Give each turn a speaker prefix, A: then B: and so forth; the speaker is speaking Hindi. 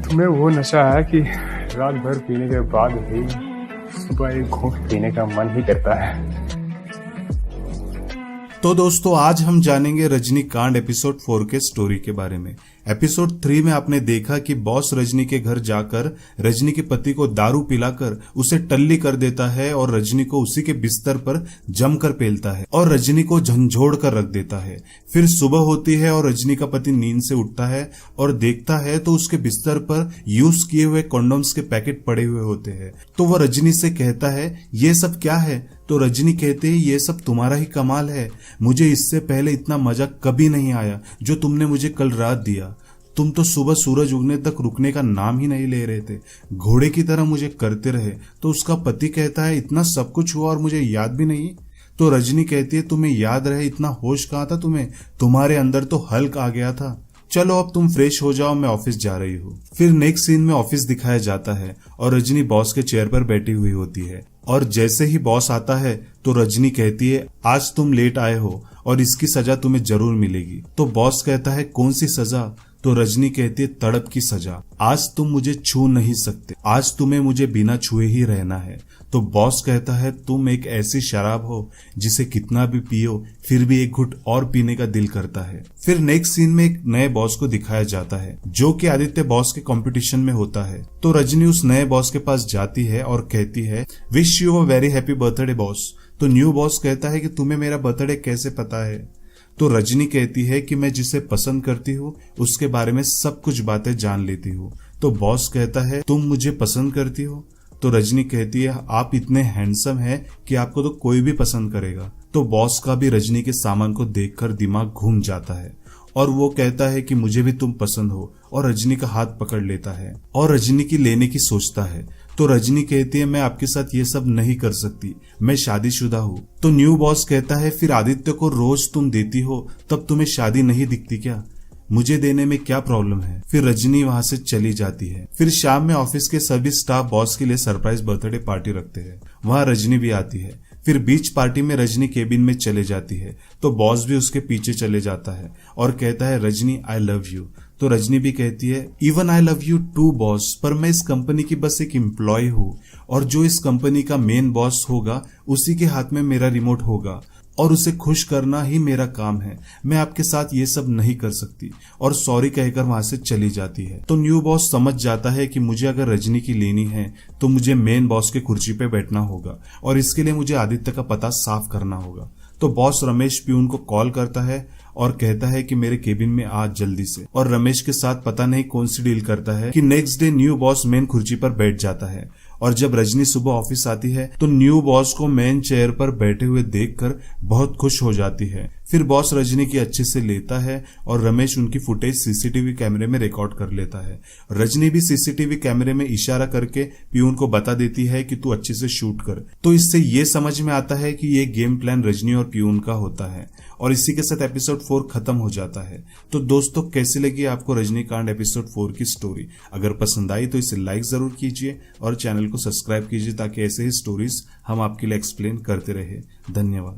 A: तुम्हें वो नशा है कि रात भर पीने के बाद भी सुबह एक घूंट पीने का मन ही करता है।
B: तो दोस्तों आज हम जानेंगे रजनीकांड एपिसोड 4 के स्टोरी के बारे में। एपिसोड 3 में आपने देखा कि बॉस रजनी के घर जाकर रजनी के पति को दारू पिलाकर उसे टल्ली कर देता है और रजनी को उसी के बिस्तर पर जमकर पेलता है और रजनी को झंझोड़ कर रख देता है। फिर सुबह होती है और रजनी का पति नींद से उठता है और देखता है तो उसके बिस्तर पर यूज किए हुए कंडोम्स के पैकेट पड़े हुए होते हैं। तो वह रजनी से कहता है ये सब क्या है? तो रजनी कहते हैं ये सब तुम्हारा ही कमाल है, मुझे इससे पहले इतना मजा कभी नहीं आया जो तुमने मुझे कल रात दिया। तुम तो सुबह सूरज उगने तक रुकने का नाम ही नहीं ले रहे थे, घोड़े की तरह मुझे करते रहे। तो उसका पति कहता है इतना सब कुछ हुआ और मुझे याद भी नहीं। तो रजनी कहती है तुम्हें याद रहे इतना होश कहाँ था तुम्हें, तुम्हारे अंदर तो हल्क आ गया था। चलो अब तुम फ्रेश हो जाओ, मैं ऑफिस जा रही हूँ। फिर नेक्स्ट सीन में ऑफिस दिखाया जाता है और रजनी बॉस के चेयर पर बैठी हुई होती है और जैसे ही बॉस आता है तो रजनी कहती है आज तुम लेट आए हो और इसकी सजा तुम्हें जरूर मिलेगी। तो बॉस कहता है कौन सी सजा? तो रजनी कहती है तड़प की सजा। आज तुम मुझे छू नहीं सकते, आज तुम्हें मुझे बिना छुए ही रहना है। तो बॉस कहता है तुम एक ऐसी शराब हो जिसे कितना भी पियो फिर भी एक घुट और पीने का दिल करता है। फिर नेक्स्ट सीन में एक नए बॉस को दिखाया जाता है जो कि आदित्य बॉस के कंपटीशन में होता है। तो रजनी उस नए बॉस के पास जाती है और कहती है wish you a very happy birthday boss. तो न्यू बॉस कहता है कि तुम्हें मेरा बर्थडे कैसे पता है? तो रजनी कहती है कि मैं जिसे पसंद करती हूँ उसके बारे में सब कुछ बातें जान लेती हूँ। तो बॉस कहता है तुम मुझे पसंद करती हो? तो रजनी कहती है आप इतने हैंडसम हैं कि आपको तो कोई भी पसंद करेगा। तो बॉस का भी रजनी के सामान को देखकर दिमाग घूम जाता है और वो कहता है कि मुझे भी तुम पसंद हो और रजनी का हाथ पकड़ लेता है और रजनी की लेने की सोचता है। तो रजनी कहती है मैं आपके साथ ये सब नहीं कर सकती, मैं शादीशुदा हूँ। तो न्यू बॉस कहता है फिर आदित्य को रोज तुम देती हो तब तुम्हें शादी नहीं दिखती क्या? मुझे देने में क्या प्रॉब्लम है? फिर रजनी वहां से चली जाती है। फिर शाम में ऑफिस के सभी स्टाफ बॉस के लिए सरप्राइज बर्थडे पार्टी रखते हैं, वहां रजनी भी आती है। फिर बीच पार्टी में रजनी केबिन में चले जाती है तो बॉस भी उसके पीछे चले जाता है और कहता है रजनी आई लव यू। तो रजनी भी कहती है even I love you too boss, पर मैं इस कंपनी की बस एक एम्प्लॉय हूँ और जो इस कंपनी का मेन बॉस होगा उसी के हाथ में मेरा रिमोट होगा और उसे खुश करना ही मेरा काम है। मैं आपके साथ ये सब नहीं कर सकती और सॉरी कहकर वहां से चली जाती है। तो न्यू बॉस समझ जाता है कि मुझे अगर रजनी की लेनी है तो मुझे मेन बॉस के कुर्सी पे बैठना होगा और इसके लिए मुझे आदित्य का पता साफ करना होगा। तो बॉस रमेश प्यून को कॉल करता है और कहता है कि मेरे केबिन में आज जल्दी से, और रमेश के साथ पता नहीं कौन सी डील करता है कि next day new boss main कुर्सी पर बैठ जाता है और जब रजनी सुबह ऑफिस आती है तो न्यू बॉस को मेन चेयर पर बैठे हुए देखकर बहुत खुश हो जाती है। फिर बॉस रजनी की अच्छे से लेता है और रमेश उनकी फुटेज सीसीटीवी कैमरे में रिकॉर्ड कर लेता है। रजनी भी सीसीटीवी कैमरे में इशारा करके प्यून को बता देती है कि तू अच्छे से शूट कर। तो इससे ये समझ में आता है कि ये गेम प्लान रजनी और प्यून का होता है और इसी के साथ एपिसोड 4 खत्म हो जाता है। तो दोस्तों कैसी लगी आपको रजनीकांड एपिसोड 4 की स्टोरी? अगर पसंद आई तो इसे लाइक जरूर कीजिए और चैनल को सब्सक्राइब कीजिए ताकि ऐसे ही स्टोरीज हम आपके लिए एक्सप्लेन करते रहे। धन्यवाद।